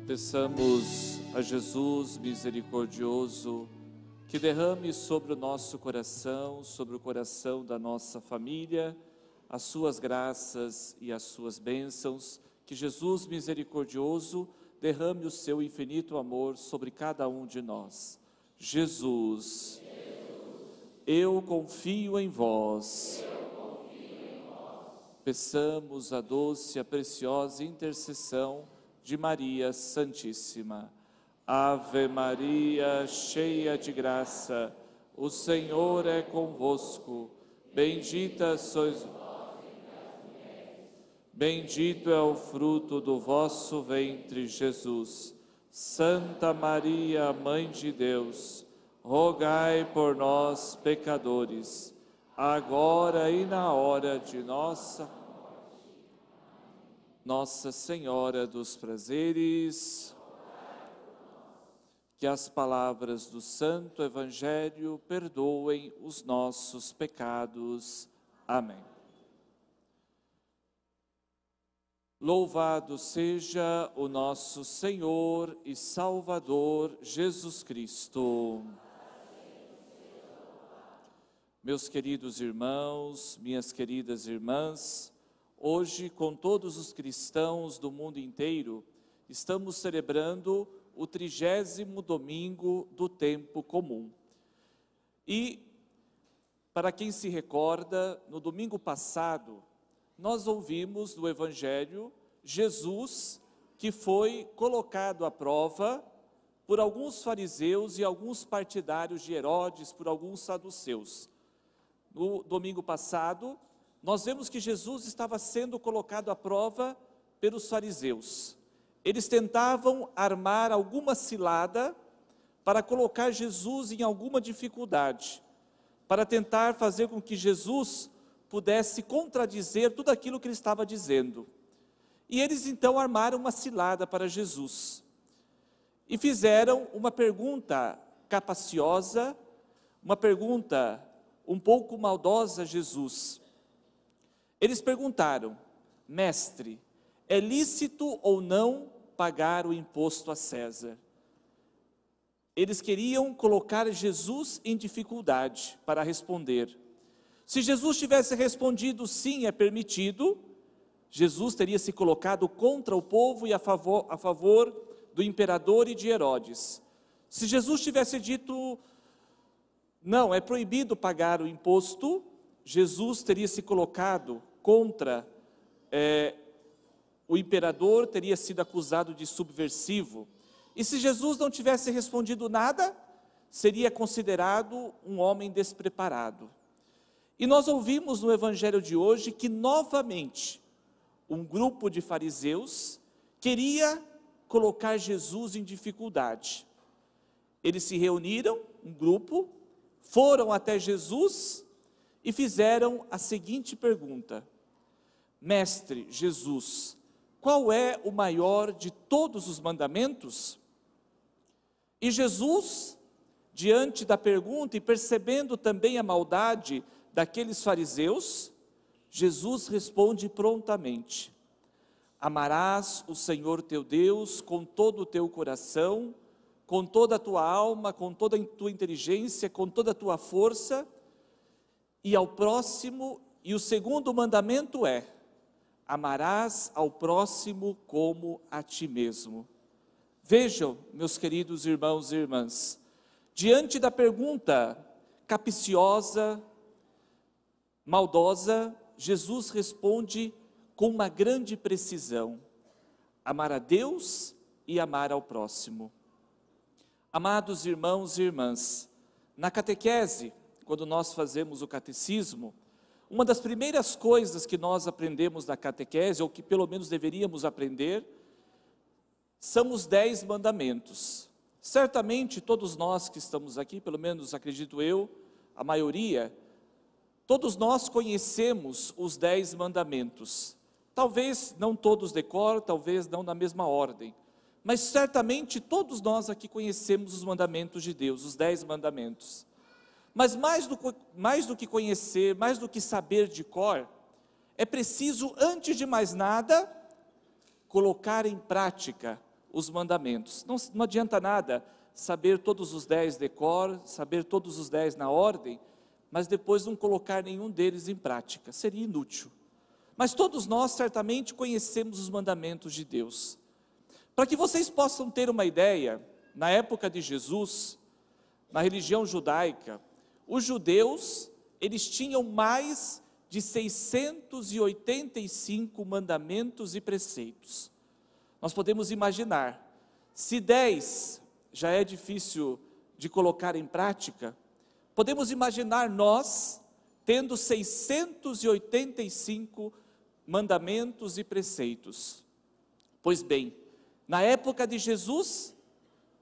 Peçamos a Jesus misericordioso que derrame sobre o nosso coração, sobre o coração da nossa família, as suas graças e as suas bênçãos. Que Jesus misericordioso derrame o seu infinito amor sobre cada um de nós. Jesus, eu confio em vós. Peçamos a doce, a preciosa intercessão de Maria Santíssima. Ave Maria, cheia de graça, o Senhor é convosco. Bendita sois vós entre as mulheres. Bendito é o fruto do vosso ventre, Jesus. Santa Maria, Mãe de Deus, rogai por nós, pecadores, agora e na hora de nossa morte. Nossa Senhora dos Prazeres, que as palavras do Santo Evangelho perdoem os nossos pecados. Amém. Louvado seja o nosso Senhor e Salvador Jesus Cristo. Meus queridos irmãos, minhas queridas irmãs, hoje, com todos os cristãos do mundo inteiro, estamos celebrando o 30º domingo do tempo comum. E, para quem se recorda, no domingo passado, nós ouvimos no Evangelho Jesus, que foi colocado à prova por alguns fariseus e alguns partidários de Herodes, por alguns saduceus. No domingo passado, nós vemos que Jesus estava sendo colocado à prova pelos fariseus. Eles tentavam armar alguma cilada para colocar Jesus em alguma dificuldade, para tentar fazer com que Jesus pudesse contradizer tudo aquilo que ele estava dizendo. E eles então armaram uma cilada para Jesus e fizeram uma pergunta capaciosa, uma pergunta um pouco maldosa a Jesus. Eles perguntaram: mestre, é lícito ou não pagar o imposto a César? Eles queriam colocar Jesus em dificuldade para responder. Se Jesus tivesse respondido sim, é permitido, Jesus teria se colocado contra o povo e a favor do imperador e de Herodes. Se Jesus tivesse dito não, é proibido pagar o imposto, Jesus teria se colocado contra o imperador, teria sido acusado de subversivo. E se Jesus não tivesse respondido nada, seria considerado um homem despreparado. E nós ouvimos no Evangelho de hoje que novamente um grupo de fariseus queria colocar Jesus em dificuldade. Eles se reuniram, um grupo, foram até Jesus e fizeram a seguinte pergunta: mestre Jesus, qual é o maior de todos os mandamentos? E Jesus, diante da pergunta e percebendo também a maldade daqueles fariseus, Jesus responde prontamente: amarás o Senhor teu Deus com todo o teu coração, com toda a tua alma, com toda a tua inteligência, com toda a tua força, e ao próximo, e o segundo mandamento é: amarás ao próximo como a ti mesmo. Vejam, meus queridos irmãos e irmãs, diante da pergunta capciosa, maldosa, Jesus responde com uma grande precisão: amar a Deus e amar ao próximo. Amados irmãos e irmãs, na catequese, quando nós fazemos o catecismo, uma das primeiras coisas que nós aprendemos na catequese, ou que pelo menos deveríamos aprender, são os 10 mandamentos. Certamente todos nós que estamos aqui, pelo menos acredito eu, a maioria, todos nós conhecemos os 10 mandamentos. Talvez não todos de cor, talvez não na mesma ordem, mas certamente todos nós aqui conhecemos os mandamentos de Deus, os 10 mandamentos. Mas mais do que conhecer, mais do que saber de cor, é preciso, antes de mais nada, colocar em prática os mandamentos. Não adianta nada saber todos os 10 de cor, saber todos os 10 na ordem, mas depois não colocar nenhum deles em prática, seria inútil. Mas todos nós certamente conhecemos os mandamentos de Deus. Para que vocês possam ter uma ideia, na época de Jesus, na religião judaica, os judeus, eles tinham mais de 685 mandamentos e preceitos. Nós podemos imaginar, se 10 já é difícil de colocar em prática, podemos imaginar nós tendo 685 mandamentos e preceitos. Pois bem, na época de Jesus,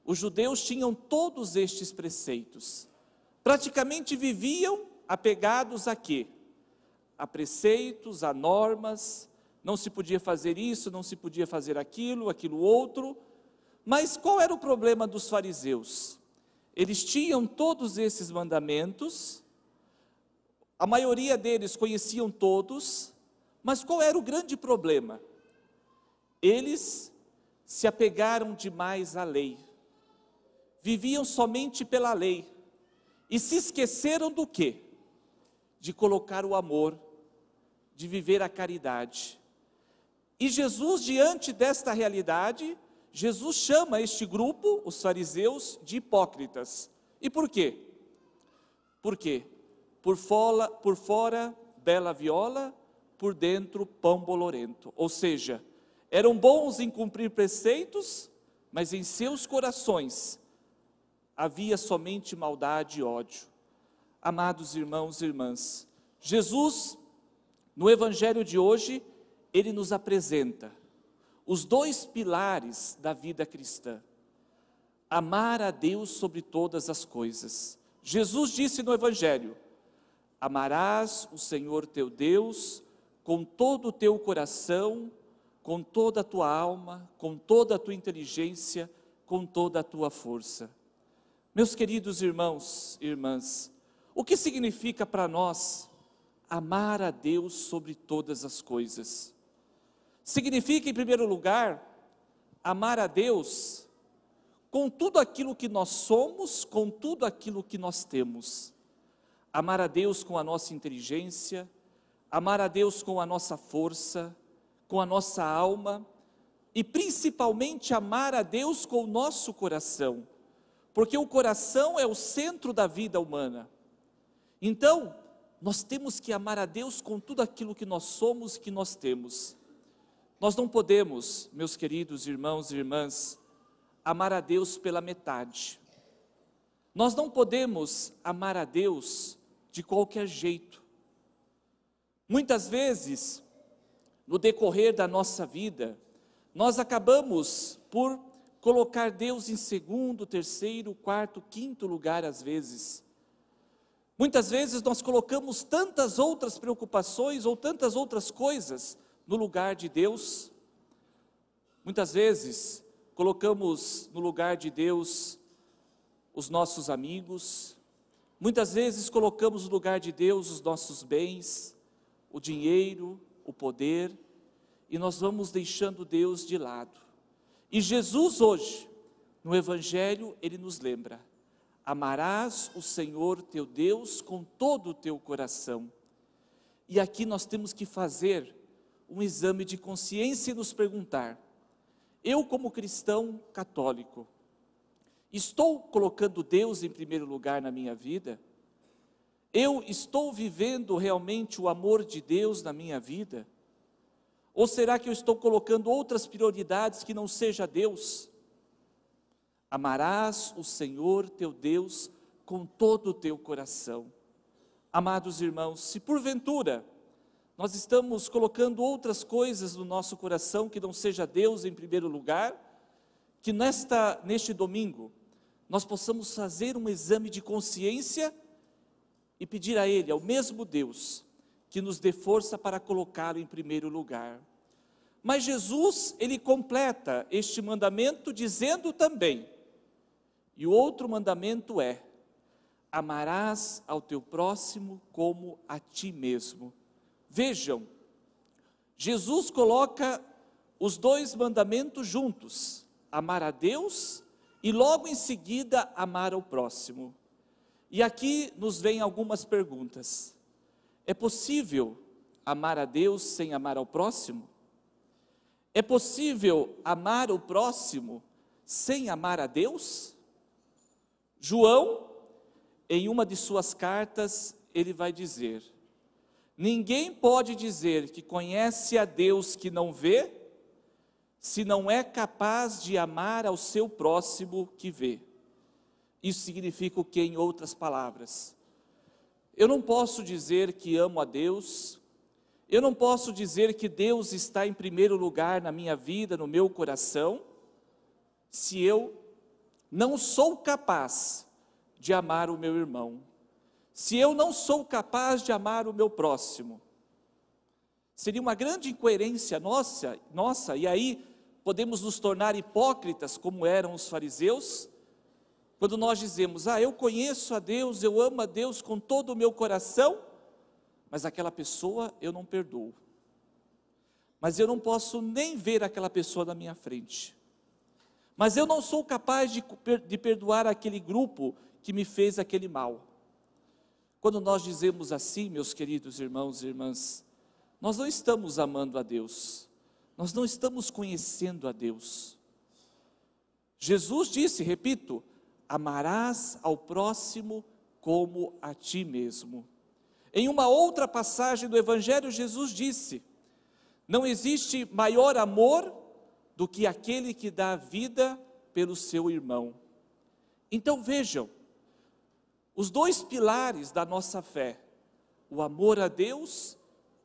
os judeus tinham todos estes preceitos. Praticamente viviam apegados a quê? A preceitos, a normas, não se podia fazer isso, não se podia fazer aquilo, aquilo outro. Mas qual era o problema dos fariseus? Eles tinham todos esses mandamentos, a maioria deles conheciam todos, mas qual era o grande problema? Eles se apegaram demais à lei, viviam somente pela lei, e se esqueceram do quê? De colocar o amor, de viver a caridade. E Jesus, diante desta realidade, Jesus chama este grupo, os fariseus, de hipócritas. E por quê? Por quê? Por fora, bela viola, por dentro, pão bolorento. Ou seja, eram bons em cumprir preceitos, mas em seus corações havia somente maldade e ódio. Amados irmãos e irmãs, Jesus, no Evangelho de hoje, ele nos apresenta os dois pilares da vida cristã: amar a Deus sobre todas as coisas. Jesus disse no Evangelho: amarás o Senhor teu Deus com todo o teu coração, com toda a tua alma, com toda a tua inteligência, com toda a tua força. Meus queridos irmãos e irmãs, o que significa para nós amar a Deus sobre todas as coisas? Significa, em primeiro lugar, amar a Deus com tudo aquilo que nós somos, com tudo aquilo que nós temos. Amar a Deus com a nossa inteligência, amar a Deus com a nossa força, com a nossa alma, e principalmente amar a Deus com o nosso coração, porque o coração é o centro da vida humana. Então, nós temos que amar a Deus com tudo aquilo que nós somos e que nós temos. Nós não podemos, meus queridos irmãos e irmãs, amar a Deus pela metade. Nós não podemos amar a Deus de qualquer jeito. Muitas vezes, no decorrer da nossa vida, nós acabamos por colocar Deus em segundo, terceiro, quarto, quinto lugar às vezes. Muitas vezes nós colocamos tantas outras preocupações ou tantas outras coisas no lugar de Deus. Muitas vezes colocamos no lugar de Deus os nossos amigos, muitas vezes colocamos no lugar de Deus os nossos bens, o dinheiro, o poder, e nós vamos deixando Deus de lado. E Jesus hoje, no Evangelho, ele nos lembra: amarás o Senhor teu Deus com todo o teu coração. E aqui nós temos que fazer um exame de consciência e nos perguntar: eu, como cristão católico, estou colocando Deus em primeiro lugar na minha vida? Eu estou vivendo realmente o amor de Deus na minha vida? Ou será que eu estou colocando outras prioridades que não seja Deus? Amarás o Senhor teu Deus com todo o teu coração. Amados irmãos, se porventura nós estamos colocando outras coisas no nosso coração que não seja Deus em primeiro lugar, que neste domingo nós possamos fazer um exame de consciência e pedir a Ele, ao mesmo Deus, que nos dê força para colocá-lo em primeiro lugar. Mas Jesus, ele completa este mandamento dizendo também, e o outro mandamento é: amarás ao teu próximo como a ti mesmo. Vejam, Jesus coloca os dois mandamentos juntos, amar a Deus e logo em seguida amar ao próximo. E aqui nos vêm algumas perguntas. É possível amar a Deus sem amar ao próximo? É possível amar o próximo sem amar a Deus? João, em uma de suas cartas, ele vai dizer: ninguém pode dizer que conhece a Deus que não vê, se não é capaz de amar ao seu próximo que vê. Isso significa o que, em outras palavras? Eu não posso dizer que amo a Deus, eu não posso dizer que Deus está em primeiro lugar na minha vida, no meu coração, se eu não sou capaz de amar o meu irmão, se eu não sou capaz de amar o meu próximo. Seria uma grande incoerência nossa, e aí podemos nos tornar hipócritas, como eram os fariseus, quando nós dizemos: eu conheço a Deus, eu amo a Deus com todo o meu coração, mas aquela pessoa eu não perdoo. Mas eu não posso nem ver aquela pessoa na minha frente. Mas eu não sou capaz de perdoar aquele grupo que me fez aquele mal. Quando nós dizemos assim, meus queridos irmãos e irmãs, nós não estamos amando a Deus, nós não estamos conhecendo a Deus. Jesus disse, repito, amarás ao próximo como a ti mesmo. Em uma outra passagem do Evangelho, Jesus disse: não existe maior amor do que aquele que dá a vida pelo seu irmão. Então vejam, os dois pilares da nossa fé, o amor a Deus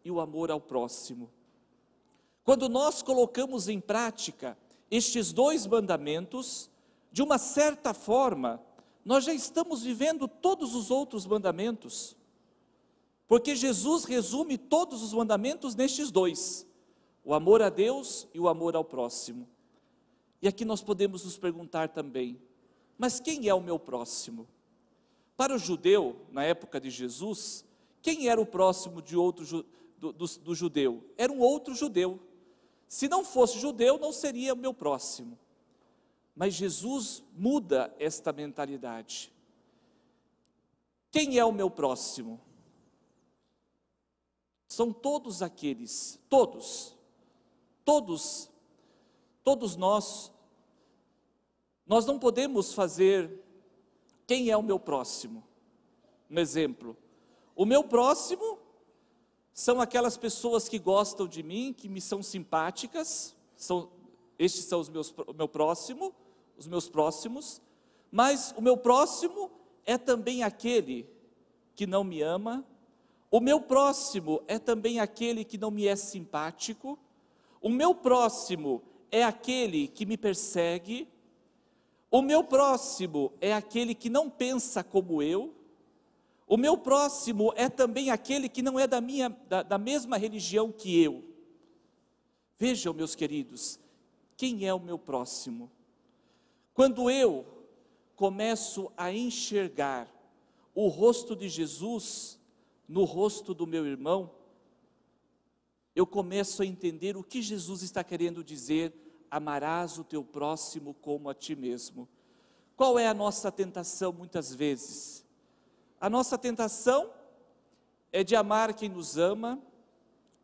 e o amor ao próximo. Quando nós colocamos em prática estes dois mandamentos, de uma certa forma, nós já estamos vivendo todos os outros mandamentos, porque Jesus resume todos os mandamentos nestes dois: o amor a Deus e o amor ao próximo. E aqui nós podemos nos perguntar também: mas quem é o meu próximo? Para o judeu, na época de Jesus, quem era o próximo do judeu? Era um outro judeu. Se não fosse judeu, não seria o meu próximo. Mas Jesus muda esta mentalidade. Quem é o meu próximo? São todos aqueles, todos nós não podemos fazer quem é o meu próximo. Um exemplo, o meu próximo são aquelas pessoas que gostam de mim, que me são simpáticas, estes são os meus próximos, mas o meu próximo é também aquele que não me ama, o meu próximo é também aquele que não me é simpático, o meu próximo é aquele que me persegue, o meu próximo é aquele que não pensa como eu, o meu próximo é também aquele que não é da mesma religião que eu. Vejam, meus queridos, quem é o meu próximo? Quando eu começo a enxergar o rosto de Jesus no rosto do meu irmão, eu começo a entender o que Jesus está querendo dizer: amarás o teu próximo como a ti mesmo. Qual é a nossa tentação muitas vezes? A nossa tentação é de amar quem nos ama,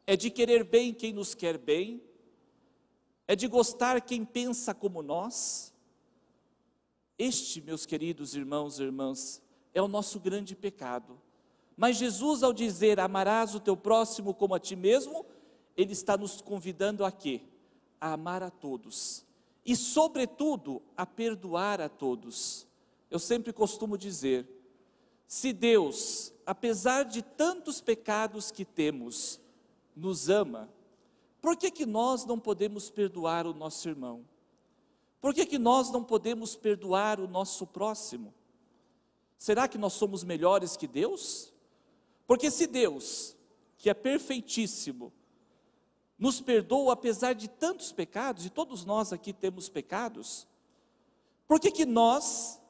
é de querer bem quem nos quer bem, é de gostar quem pensa como nós. Este, meus queridos irmãos e irmãs, é o nosso grande pecado. Mas Jesus, ao dizer amarás o teu próximo como a ti mesmo, Ele está nos convidando a quê? A amar a todos e, sobretudo, a perdoar a todos. Eu sempre costumo dizer, se Deus, apesar de tantos pecados que temos, nos ama, por que nós não podemos perdoar o nosso irmão? Por que nós não podemos perdoar o nosso próximo? Será que nós somos melhores que Deus? Porque se Deus, que é perfeitíssimo, nos perdoa apesar de tantos pecados, e todos nós aqui temos pecados, por que nós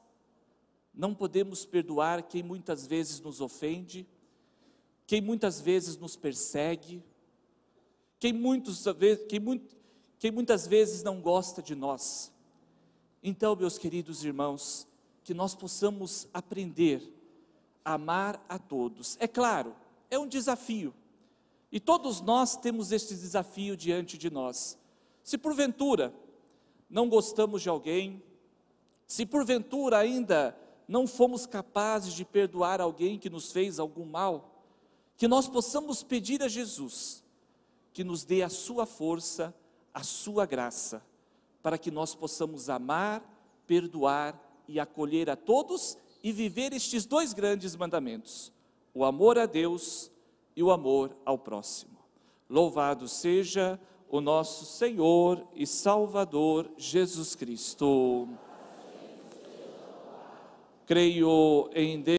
não podemos perdoar quem muitas vezes nos ofende, quem muitas vezes nos persegue, quem muitas vezes não gosta de nós? Então, meus queridos irmãos, que nós possamos aprender a amar a todos. É claro, é um desafio. E todos nós temos este desafio diante de nós. Se porventura não gostamos de alguém, se porventura ainda não fomos capazes de perdoar alguém que nos fez algum mal, que nós possamos pedir a Jesus que nos dê a sua força, a sua graça, para que nós possamos amar, perdoar e acolher a todos e viver estes dois grandes mandamentos, o amor a Deus e o amor ao próximo. Louvado seja o nosso Senhor e Salvador Jesus Cristo. Creio em Deus.